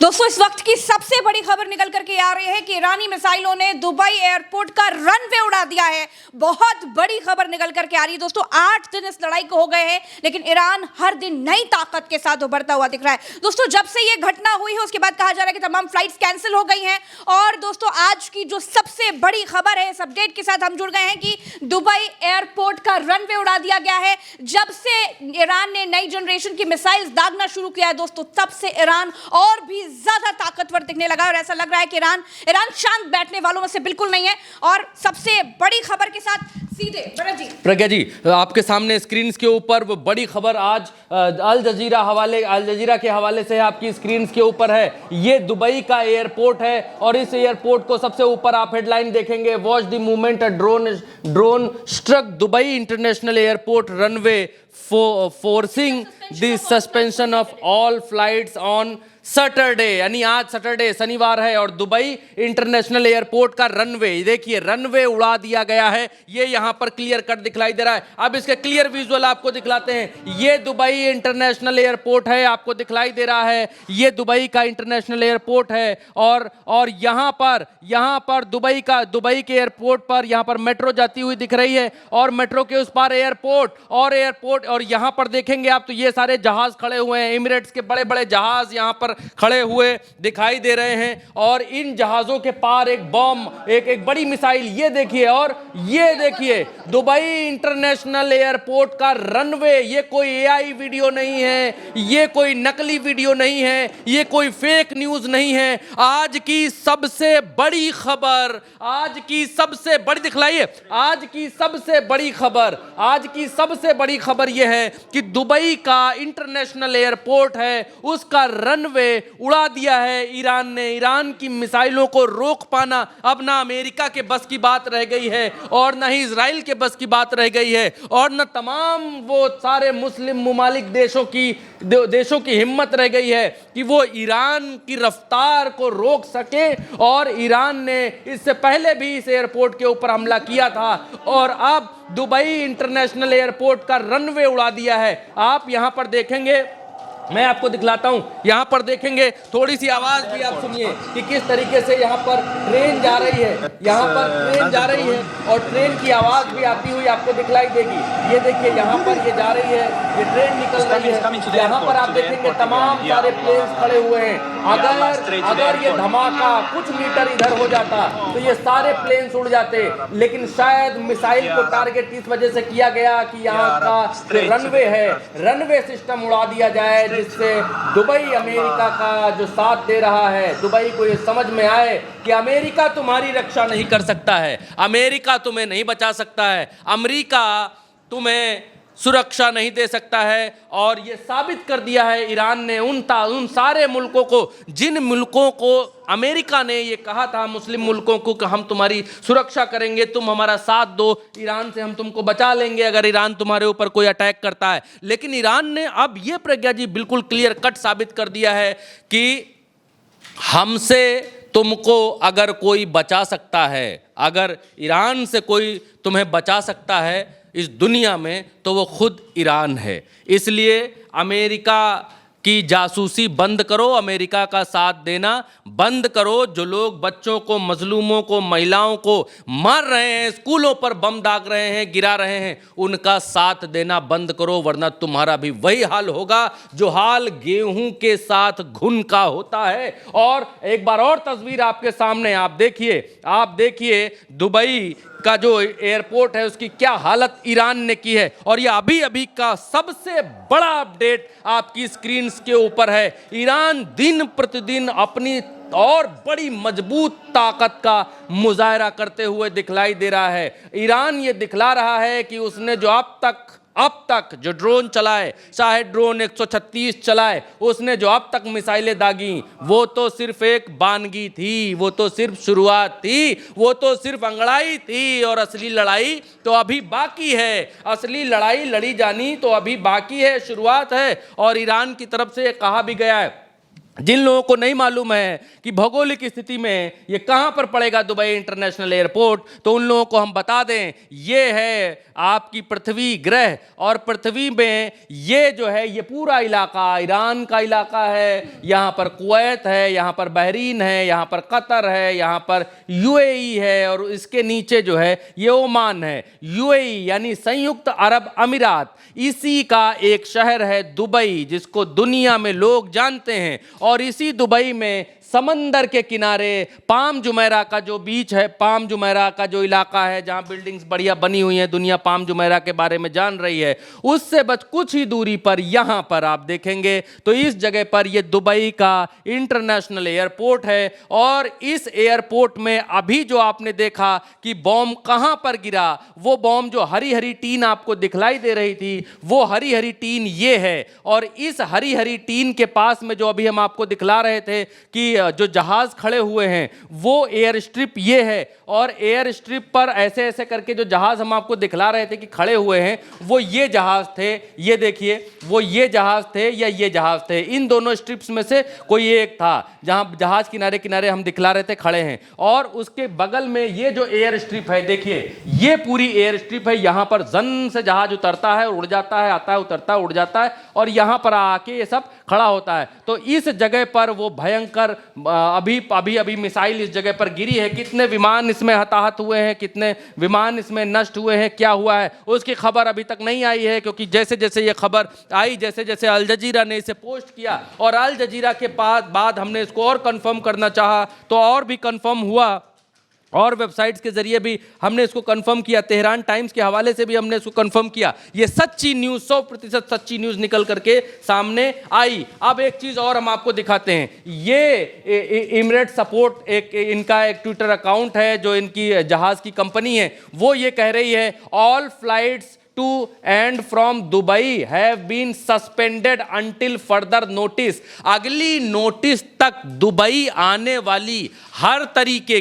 दोस्तों, इस वक्त की सबसे बड़ी खबर निकल करके आ रही है कि ईरानी मिसाइलों ने दुबई एयरपोर्ट का रनवे उड़ा दिया है। बहुत बड़ी खबर निकल करके आ रही है दोस्तों। 8 दिन इस लड़ाई को हो गए हैं, लेकिन ईरान हर दिन नई ताकत के साथ उभरता हुआ दिख रहा है। दोस्तों, जब से ये घटना हुई है उसके बाद कहा जा रहा है कि तमाम फ्लाइट्स कैंसिल हो गई हैं। और दोस्तों, आज की जो सबसे बड़ी खबर है, इस अपडेट के साथ हम जुड़ गए हैं कि दुबई एयरपोर्ट का रनवे उड़ा दिया गया है। जब से ईरान ने नई जनरेशन की मिसाइल्स दागना शुरू किया है दोस्तों, तब से ईरान और भी ज्यादा ताकतवर दिखने लगा और ऐसा लग रहा है कि ईरान शांत बैठने वालों में से बिल्कुल नहीं है। और सबसे बड़ी खबर के साथ सीधे प्रज्ञा जी, आपके सामने स्क्रीन के ऊपर वो बड़ी खबर आज अल जजीरा के हवाले से आपकी स्क्रीन के ऊपर है। ये दुबई का एयरपोर्ट है और इस एयरपोर्ट को सबसे ऊपर आप हेडलाइन देखेंगे, watch the movement drone struck Dubai international airport runway forcing the suspension of all flights on Saturday. यानी आज सैटरडे शनिवार है और दुबई इंटरनेशनल एयरपोर्ट का रनवे, देखिए रनवे उड़ा दिया गया है। ये यहां पर क्लियर कट दिखलाई दे रहा है। अब इसके क्लियर विजुअल आपको दिखलाते हैं। ये दुबई इंटरनेशनल एयरपोर्ट है, आपको दिखलाई दे रहा है। ये दुबई का इंटरनेशनल एयरपोर्ट है और यहां पर दुबई के एयरपोर्ट पर यहां पर मेट्रो जाती हुई दिख रही है और मेट्रो के उस पार एयरपोर्ट और यहां पर देखेंगे आप तो ये सारे जहाज खड़े हुए हैं। एमिरेट्स के बड़े बड़े जहाज यहां पर खड़े हुए दिखाई दे रहे हैं और इन जहाजों के पार एक बम, एक बड़ी मिसाइल ये देखिए। और ये देखिए दुबई इंटरनेशनल एयरपोर्ट का रनवे। ये कोई एआई वीडियो नहीं है, ये कोई नकली वीडियो नहीं है, ये कोई फेक न्यूज नहीं है। आज की सबसे बड़ी खबर, आज की सबसे बड़ी दिखलाइए, आज की सबसे बड़ी खबर यह है कि दुबई का इंटरनेशनल एयरपोर्ट है, उसका रनवे उड़ा दिया है ईरान ने। ईरान की मिसाइलों को रोक पाना अब ना अमेरिका के बस की बात रह गई है और ना ही इजराइल के बस की बात रह गई है और ना तमाम वो सारे मुस्लिम मुमालिक देशों की हिम्मत रह गई है कि वो ईरान की रफ्तार को रोक सके। और ईरान ने इससे पहले भी इस एयरपोर्ट के ऊपर हमला किया था और अब दुबई इंटरनेशनल एयरपोर्ट का रनवे उड़ा दिया है। आप यहां पर देखेंगे, मैं आपको दिखलाता हूं, यहां पर देखेंगे, थोड़ी सी आवाज भी आप सुनिए कि किस तरीके से यहां पर ट्रेन जा रही है। यहां पर ट्रेन जा रही है और ट्रेन की आवाज भी आती हुई आपको दिखलाई देगी। ये देखिए यहां पर ये जा रही है, ये ट्रेन निकल रही है। यहां पर आप देखेंगे तमाम सारे प्लेन खड़े हुए हैं। अगर ये धमाका कुछ मीटर इधर हो जाता तो ये सारे प्लेन उड़ जाते, लेकिन शायद मिसाइल को टारगेट इस वजह से किया गया कि यहाँ का रनवे है, रनवे सिस्टम उड़ा दिया जाए, जिससे दुबई अमेरिका का जो साथ दे रहा है, दुबई को ये समझ में आए कि अमेरिका तुम्हारी रक्षा नहीं कर सकता है, अमेरिका तुम्हें नहीं बचा सकता है, अमेरिका तुम्हें सुरक्षा नहीं दे सकता है। और ये साबित कर दिया है ईरान ने उन सारे मुल्कों को, जिन मुल्कों को अमेरिका ने ये कहा था, मुस्लिम मुल्कों को, कि हम तुम्हारी सुरक्षा करेंगे, तुम हमारा साथ दो, ईरान से हम तुमको बचा लेंगे अगर ईरान तुम्हारे ऊपर कोई अटैक करता है। लेकिन ईरान ने अब ये प्रज्ञा जी बिल्कुल क्लियर कट साबित कर दिया है कि हमसे तुमको अगर कोई बचा सकता है, अगर ईरान से कोई तुम्हें बचा सकता है इस दुनिया में, तो वो खुद ईरान है। इसलिए अमेरिका की जासूसी बंद करो, अमेरिका का साथ देना बंद करो। जो लोग बच्चों को, मजलूमों को, महिलाओं को मार रहे हैं, स्कूलों पर बम दाग रहे हैं, गिरा रहे हैं, उनका साथ देना बंद करो, वरना तुम्हारा भी वही हाल होगा जो हाल गेहूं के साथ घुन का होता है। और एक बार और तस्वीर आपके सामने आप देखिए दुबई का जो एयरपोर्ट है उसकी क्या हालत ईरान ने की है। और यह अभी का सबसे बड़ा अपडेट आपकी स्क्रीन के ऊपर है। ईरान दिन प्रतिदिन अपनी और बड़ी मजबूत ताकत का मुजाहरा करते हुए दिखलाई दे रहा है। ईरान ये दिखला रहा है कि उसने जो अब तक जो ड्रोन चलाए, चाहे ड्रोन 136 चलाए, उसने जो अब तक मिसाइलें दागी, वो तो सिर्फ एक बानगी थी, वो तो सिर्फ शुरुआत थी, वो तो सिर्फ अंगड़ाई थी। और असली लड़ाई तो अभी बाकी है, असली लड़ाई लड़ी जानी तो अभी बाकी है, शुरुआत है। और ईरान की तरफ से कहा भी गया है जिन लोगों को नहीं मालूम है कि भौगोलिक स्थिति में ये कहाँ पर पड़ेगा दुबई इंटरनेशनल एयरपोर्ट, तो उन लोगों को हम बता दें, ये है आपकी पृथ्वी ग्रह, और पृथ्वी में ये जो है ये पूरा इलाका ईरान का इलाका है। यहाँ पर कुवैत है, यहाँ पर बहरीन है, यहाँ पर कतर है, यहाँ पर यूएई है, और इसके नीचे जो है ये ओमान है। यूएई यानी संयुक्त अरब अमीरात, इसी का एक शहर है दुबई, जिसको दुनिया में लोग जानते हैं। और इसी दुबई में समंदर के किनारे पाम जुमेरा का जो बीच है, पाम जुमेरा का जो इलाका है जहां बिल्डिंग्स बढ़िया बनी हुई हैं, दुनिया पाम जुमेरा के बारे में जान रही है, उससे बस कुछ ही दूरी पर यहां पर आप देखेंगे तो इस जगह पर यह दुबई का इंटरनेशनल एयरपोर्ट है। और इस एयरपोर्ट में अभी जो आपने देखा कि बॉम्ब कहां पर गिरा, वो बॉम्ब जो हरी हरी टीन आपको दिखलाई दे रही थी, वो हरी हरी टीन ये है। और इस हरी हरी टीन के पास में जो अभी हम आपको दिखला रहे थे कि जो जहाज खड़े हुए हैं, वो एयर स्ट्रिप ये है। और एयर स्ट्रिप पर ऐसे ऐसे करके जो जहाज हम आपको दिखला रहे थे कि खड़े हुए हैं, वो ये जहाज थे, ये देखिए, वो ये जहाज थे या ये जहाज थे। इन दोनों स्ट्रिप्स में से कोई एक था जहां जहाज किनारे किनारे हम दिखला रहे थे खड़े हैं। और उसके बगल में ये जो एयर स्ट्रिप है, देखिए ये पूरी एयर स्ट्रिप है। यहां पर जन से जहाज उतरता है, उड़ जाता है, आता है, उतरता है, उड़ जाता है, और यहां पर आके ये सब खड़ा होता है। तो इस जगह पर वो भयंकर अभी मिसाइल इस जगह पर गिरी है। कितने विमान इसमें हताहत हुए हैं, कितने विमान इसमें नष्ट हुए हैं, क्या हुआ है, उसकी खबर अभी तक नहीं आई है। क्योंकि जैसे जैसे ये खबर आई, जैसे जैसे अल जजीरा ने इसे पोस्ट किया, और अल जजीरा के बाद हमने इसको और कंफर्म करना चाहा तो और भी कंफर्म हुआ, और वेबसाइट्स के जरिए भी हमने इसको कंफर्म किया, तेहरान टाइम्स के हवाले से भी हमने इसको कंफर्म किया। ये सच्ची न्यूज़, 100% सच्ची न्यूज़ निकल करके सामने आई। अब एक चीज़ और हम आपको दिखाते हैं, ये इमरेट सपोर्ट एक इनका एक ट्विटर अकाउंट है, जो इनकी जहाज़ की कंपनी है, वो ये कह रही है all flights to and from Dubai have been suspended until further notice। अगली नोटिस तक दुबई आने वाली हर तरीके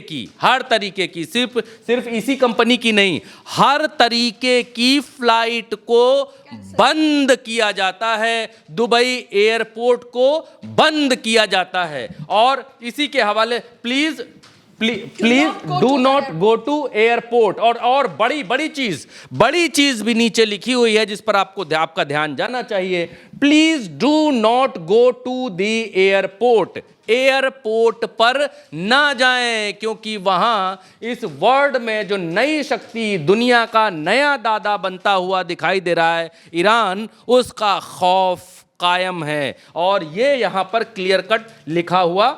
की सिर्फ इसी कंपनी की नहीं, हर तरीके की फ्लाइट को बंद किया जाता है, दुबई एयरपोर्ट को बंद किया जाता है। और इसी के हवाले please do not go to airport. और बड़ी चीज भी नीचे लिखी हुई है, जिस पर आपका ध्यान जाना चाहिए। Please do not go to the airport. Airport पर ना जाएं, क्योंकि वहां इस वर्ल्ड में जो नई शक्ति, दुनिया का नया दादा बनता हुआ दिखाई दे रहा है, ईरान, उसका खौफ कायम है। और ये यहां पर क्लियर कट लिखा हुआ,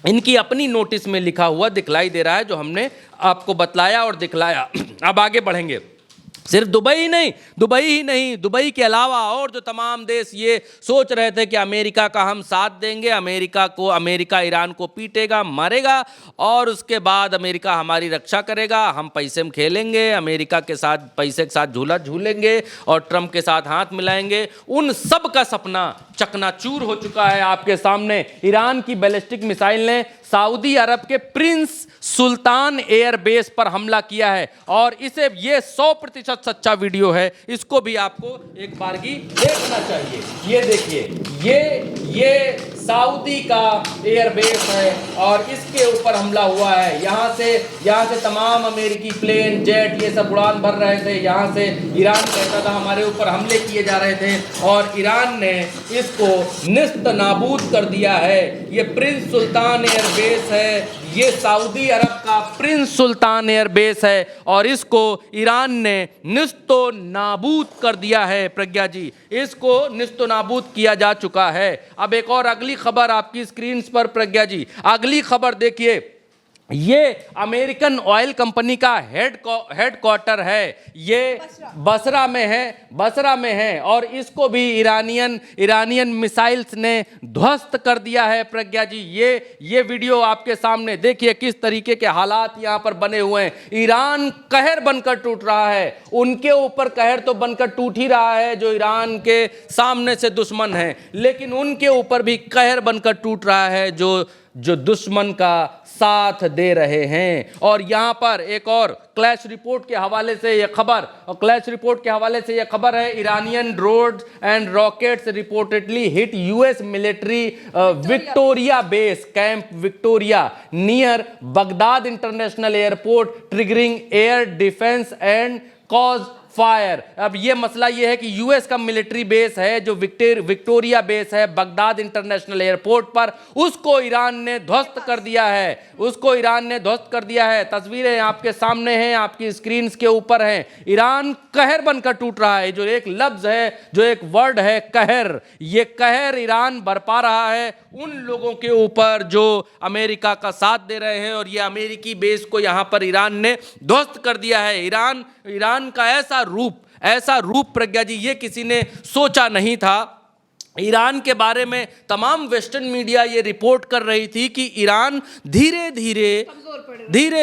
इनकी अपनी नोटिस में लिखा हुआ दिखलाई दे रहा है, जो हमने आपको बतलाया और दिखलाया। अब आगे बढ़ेंगे। सिर्फ दुबई ही नहीं, दुबई के अलावा और जो तमाम देश ये सोच रहे थे कि अमेरिका का हम साथ देंगे, अमेरिका ईरान को पीटेगा, मारेगा, और उसके बाद अमेरिका हमारी रक्षा करेगा, हम पैसे में खेलेंगे, अमेरिका के साथ पैसे के साथ झूला झूलेंगे और ट्रंप के साथ हाथ मिलाएंगे, उन सब का सपना चकनाचूर हो चुका है आपके सामने। ईरान की बैलिस्टिक मिसाइल ने सऊदी अरब के प्रिंस सुल्तान एयरबेस पर हमला किया है, और इसे ये 100% सच्चा वीडियो है, इसको भी आपको एक बार की देखना चाहिए। ये देखिए, ये सऊदी का एयरबेस है, और इसके ऊपर हमला हुआ है। यहाँ से तमाम अमेरिकी प्लेन, जेट, ये सब उड़ान भर रहे थे। यहाँ से ईरान कहता था हमारे ऊपर हमले किए जा रहे थे, और ईरान ने इसको निस्त नाबूद कर दिया है। ये प्रिंस सुल्तान एयरबेस है, ये सऊदी अरब का प्रिंस सुल्तान एयरबेस है, और इसको ईरान ने निस्तो नाबूद कर दिया है। प्रज्ञा जी, इसको निस्तो नाबूद किया जा चुका है। अब एक और अगली खबर आपकी स्क्रीन पर, प्रज्ञा जी, अगली खबर देखिए। ये अमेरिकन ऑयल कंपनी का हेडक्वार्टर है, ये बसरा में है, और इसको भी ईरानियन मिसाइल्स ने ध्वस्त कर दिया है। प्रज्ञा जी, ये वीडियो आपके सामने देखिए, किस तरीके के हालात यहाँ पर बने हुए हैं। ईरान कहर बनकर टूट रहा है, उनके ऊपर कहर तो बनकर टूट ही रहा है जो ईरान के सामने से दुश्मन है, लेकिन उनके ऊपर भी कहर बनकर टूट रहा है जो जो दुश्मन का साथ दे रहे हैं। और यहाँ पर एक और क्लैश रिपोर्ट के हवाले से यह खबर है, Iranian drones and rockets reportedly hit US military Victoria base camp Victoria near Baghdad international airport, triggering air defence and cause fire. अब ये मसला ये है कि यूएस का मिलिट्री बेस है जो विक्टोरिया बेस है बगदाद इंटरनेशनल एयरपोर्ट पर, उसको ईरान ने ध्वस्त कर दिया है। तस्वीरें आपके सामने हैं, आपकी स्क्रीन के ऊपर हैं। ईरान कहर बनकर टूट रहा है। जो एक लफ्ज है, जो एक वर्ड है कहर, ये कहर ईरान बरपा रहा है उन लोगों के ऊपर जो अमेरिका का साथ दे रहे हैं, और ये अमेरिकी बेस को यहां पर ईरान ने ध्वस्त कर दिया है। ईरान का ऐसा रूप प्रज्ञा जी, ये किसी ने सोचा नहीं था। ईरान के बारे में तमाम वेस्टर्न मीडिया ये रिपोर्ट कर रही थी कि ईरान धीरे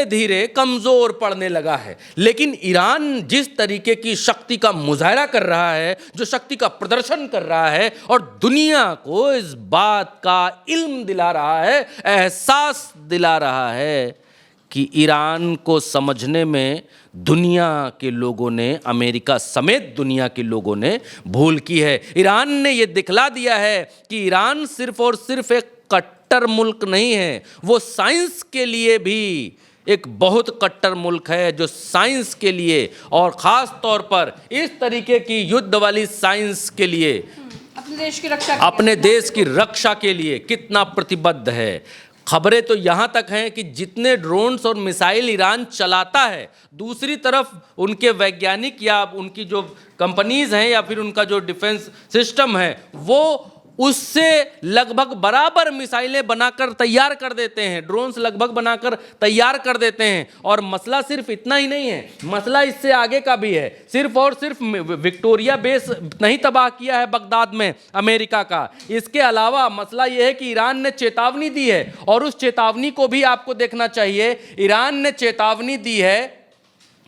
धीरे कमजोर पड़ने लगा है, लेकिन ईरान जिस तरीके की शक्ति का मुजाहरा कर रहा है, जो शक्ति का प्रदर्शन कर रहा है, और दुनिया को इस बात का इल्म दिला रहा है, एहसास दिला रहा है कि ईरान को समझने में दुनिया के लोगों ने, अमेरिका समेत दुनिया के लोगों ने भूल की है। ईरान ने यह दिखला दिया है कि ईरान सिर्फ और सिर्फ एक कट्टर मुल्क नहीं है, वो साइंस के लिए भी एक बहुत कट्टर मुल्क है, जो साइंस के लिए और ख़ास तौर पर इस तरीके की युद्ध वाली साइंस के लिए, अपने देश की रक्षा के लिए कितना प्रतिबद्ध है। खबरें तो यहाँ तक हैं कि जितने ड्रोन्स और मिसाइल ईरान चलाता है, दूसरी तरफ उनके वैज्ञानिक या उनकी जो कंपनीज़ हैं या फिर उनका जो डिफेंस सिस्टम है, वो उससे लगभग बराबर मिसाइलें बनाकर तैयार कर देते हैं, ड्रोन्स लगभग बनाकर तैयार कर देते हैं। और मसला सिर्फ इतना ही नहीं है, मसला इससे आगे का भी है। सिर्फ और सिर्फ विक्टोरिया बेस नहीं तबाह किया है बगदाद में अमेरिका का, इसके अलावा मसला यह है कि ईरान ने चेतावनी दी है, और उस चेतावनी को भी आपको देखना चाहिए। ईरान ने चेतावनी दी है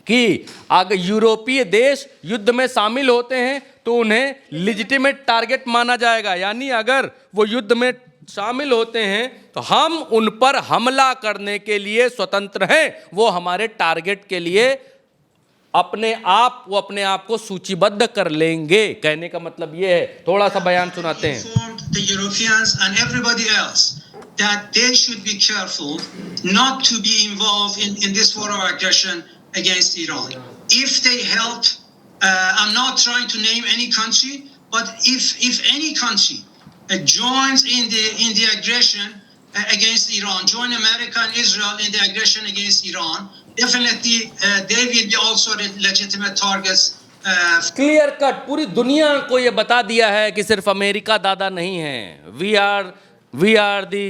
कि अगर यूरोपीय देश युद्ध में शामिल होते हैं तो उन्हें लिजिटिमेट टारगेट माना जाएगा, यानी अगर वो युद्ध में शामिल होते हैं तो हम उन पर हमला करने के लिए स्वतंत्र हैं, वो हमारे टारगेट के लिए अपने आप को सूचीबद्ध कर लेंगे। कहने का मतलब ये है, थोड़ा सा बयान सुनाते हैं। That they should be careful not to be involved in this war of aggression against Iran. If they help, I'm not trying to name any country, but if any country joins in the aggression against Iran, join America and Israel in the aggression against Iran, definitely they will be also legitimate targets. Clear cut पूरी दुनिया को ये बता दिया है कि सिर्फ America दादा नहीं है, वी आर दी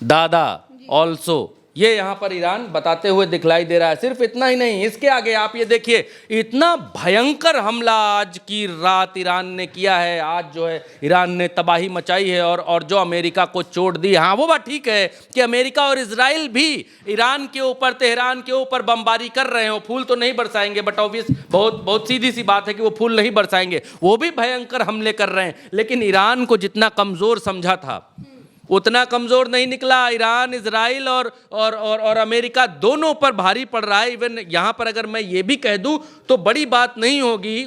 दादा ऑल्सो। ये यहाँ पर ईरान बताते हुए दिखलाई दे रहा है। सिर्फ इतना ही नहीं, इसके आगे आप ये देखिए, इतना भयंकर हमला आज की रात ईरान ने किया है। आज जो है ईरान ने तबाही मचाई है और जो अमेरिका को चोट दी। हाँ, वो बात ठीक है कि अमेरिका और इजराइल भी ईरान के ऊपर, तेहरान के ऊपर बमबारी कर रहे हो, फूल तो नहीं बरसाएंगे, बट ऑब्वियस बहुत सीधी सी बात है कि वो फूल नहीं बरसाएंगे, वो भी भयंकर हमले कर रहे हैं। लेकिन ईरान को जितना कमज़ोर समझा था उतना कमज़ोर नहीं निकला। ईरान, इजराइल और अमेरिका दोनों पर भारी पड़ रहा है। इवन यहाँ पर अगर मैं ये भी कह दूँ तो बड़ी बात नहीं होगी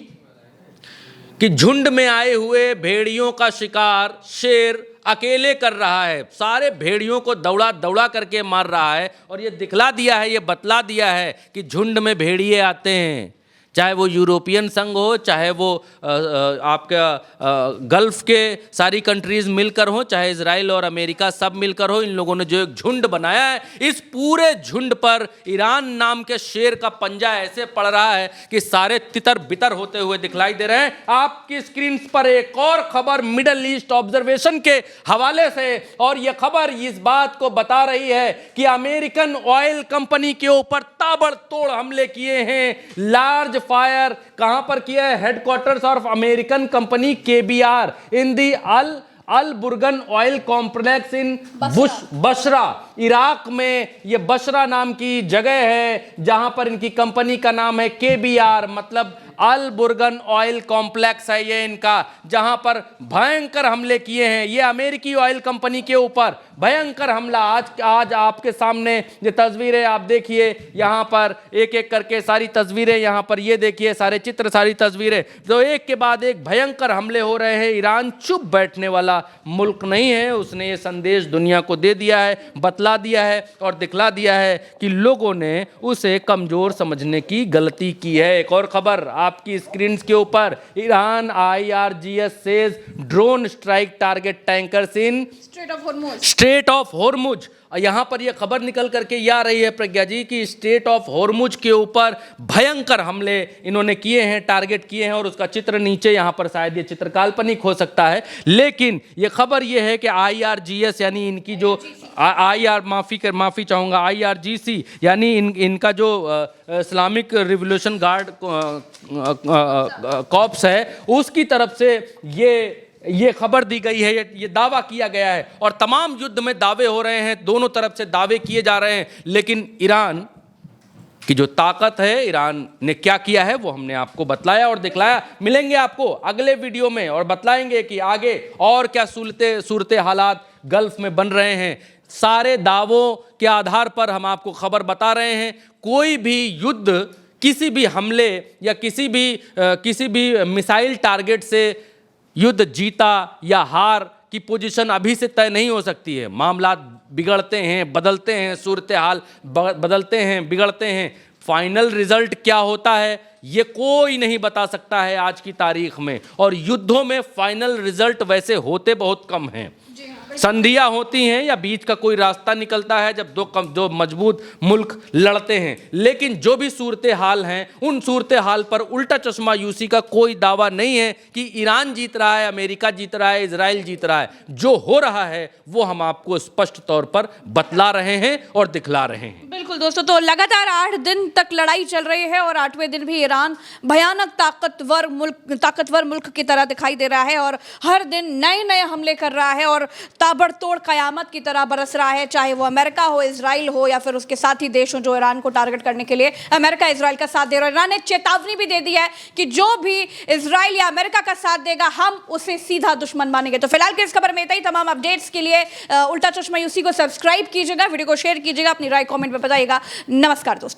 कि झुंड में आए हुए भेड़ियों का शिकार शेर अकेले कर रहा है, सारे भेड़ियों को दौड़ा करके मार रहा है। और ये दिखला दिया है, ये बतला दिया है कि झुंड में भेड़िए आते हैं, चाहे वो यूरोपियन संघ हो, चाहे वो आपका गल्फ के सारी कंट्रीज़ मिलकर हो, चाहे इजराइल और अमेरिका सब मिलकर हो। इन लोगों ने जो एक झुंड बनाया है, इस पूरे झुंड पर ईरान नाम के शेर का पंजा ऐसे पड़ रहा है कि सारे तितर बितर होते हुए दिखलाई दे रहे हैं। आपकी स्क्रीन पर एक और खबर मिडल ईस्ट ऑब्जर्वेशन के हवाले से, और यह खबर इस बात को बता रही है कि अमेरिकन ऑयल कंपनी के ऊपर ताबड़तोड़ हमले किए हैं। लार्ज फायर कहां पर किया है? Headquarters of American company KBR in the al Burgan oil complex in Basra, Iraq में। ये बशरा नाम की जगह है जहां पर इनकी कंपनी का नाम है केबीआर, मतलब अल बुर्गन ऑयल कॉम्प्लेक्स है ये इनका, जहां पर भयंकर हमले किए हैं। ये अमेरिकी ऑयल कंपनी के ऊपर भयंकर हमला। आज आपके सामने ये तस्वीरें आप देखिए, यहाँ पर एक एक करके सारी तस्वीरें, यहाँ पर ये देखिए सारे चित्र, सारी तस्वीरें, जो एक के बाद एक भयंकर हमले हो रहे हैं। ईरान चुप बैठने वाला मुल्क नहीं है, उसने ये संदेश दुनिया को दे दिया है, बतला दिया है और दिखला दिया है कि लोगों ने उसे कमजोर समझने की गलती की है। एक और खबर आपकी स्क्रीन के ऊपर, Iran IRGS says drone strike target tankers in straight of Hormuz. यहां पर यह खबर निकल करके ये आ रही है प्रज्ञा जी कि स्ट्रेट ऑफ हॉर्मुज के ऊपर भयंकर हमले इन्होंने किए हैं, टारगेट किए हैं, और उसका चित्र नीचे यहां पर, शायद ये चित्र काल्पनिक हो सकता है, लेकिन ये खबर ये है कि IRGS यानी इनकी जो माफी चाहूंगा, IRGC यानी इनका जो इस्लामिक रिवोल्यूशन गार्ड कॉर्प्स है, उसकी तरफ से ये खबर दी गई है, ये दावा किया गया है। और तमाम युद्ध में दावे हो रहे हैं, दोनों तरफ से दावे किए जा रहे हैं, लेकिन ईरान की जो ताकत है, ईरान ने क्या किया है वो हमने आपको बतलाया और दिखलाया। मिलेंगे आपको अगले वीडियो में और बतलाएंगे कि आगे और क्या सूरत हालात गल्फ में बन रहे हैं। सारे दावों के आधार पर हम आपको खबर बता रहे हैं। कोई भी युद्ध, किसी भी हमले या किसी भी मिसाइल टारगेट से युद्ध जीता या हार की पोजीशन अभी से तय नहीं हो सकती है। मामला बिगड़ते हैं, बदलते हैं, सूरत हाल बदलते हैं, बिगड़ते हैं। फाइनल रिजल्ट क्या होता है ये कोई नहीं बता सकता है आज की तारीख में, और युद्धों में फाइनल रिजल्ट वैसे होते बहुत कम हैं। संधियां होती हैं या बीच का कोई रास्ता निकलता है जब दो मजबूत मुल्क लड़ते हैं, लेकिन जो भी सूरत हाल हैं उन सूरत हाल पर उल्टा चश्मा यूसी का कोई दावा नहीं है कि ईरान जीत रहा है, अमेरिका जीत रहा है, इजराइल जीत रहा है। जो हो रहा है वो हम आपको स्पष्ट तौर पर बतला रहे हैं और दिखला रहे हैं। बिल्कुल दोस्तों, तो लगातार 8 दिन तक लड़ाई चल रही है और 8वें दिन भी ईरान भयानक ताकतवर मुल्क की तरह दिखाई दे रहा है और हर दिन नए हमले कर रहा है और ताबड़तोड़ कयामत की तरह बरस रहा है, चाहे वो अमेरिका हो, इजराइल हो या फिर उसके साथी देश हो जो ईरान को टारगेट करने के लिए अमेरिका इजराइल का साथ दे रहा है। ईरान ने चेतावनी भी दे दी है कि जो भी इजराइल या अमेरिका का साथ देगा हम उसे सीधा दुश्मन मानेंगे। तो फिलहाल की इस खबर में इतना ही। तमाम अपडेट्स के लिए उल्टा चश्मा यूसी को सब्सक्राइब कीजिएगा, वीडियो को शेयर कीजिएगा, अपनी राय कॉमेंट में बताइएगा। नमस्कार दोस्तों।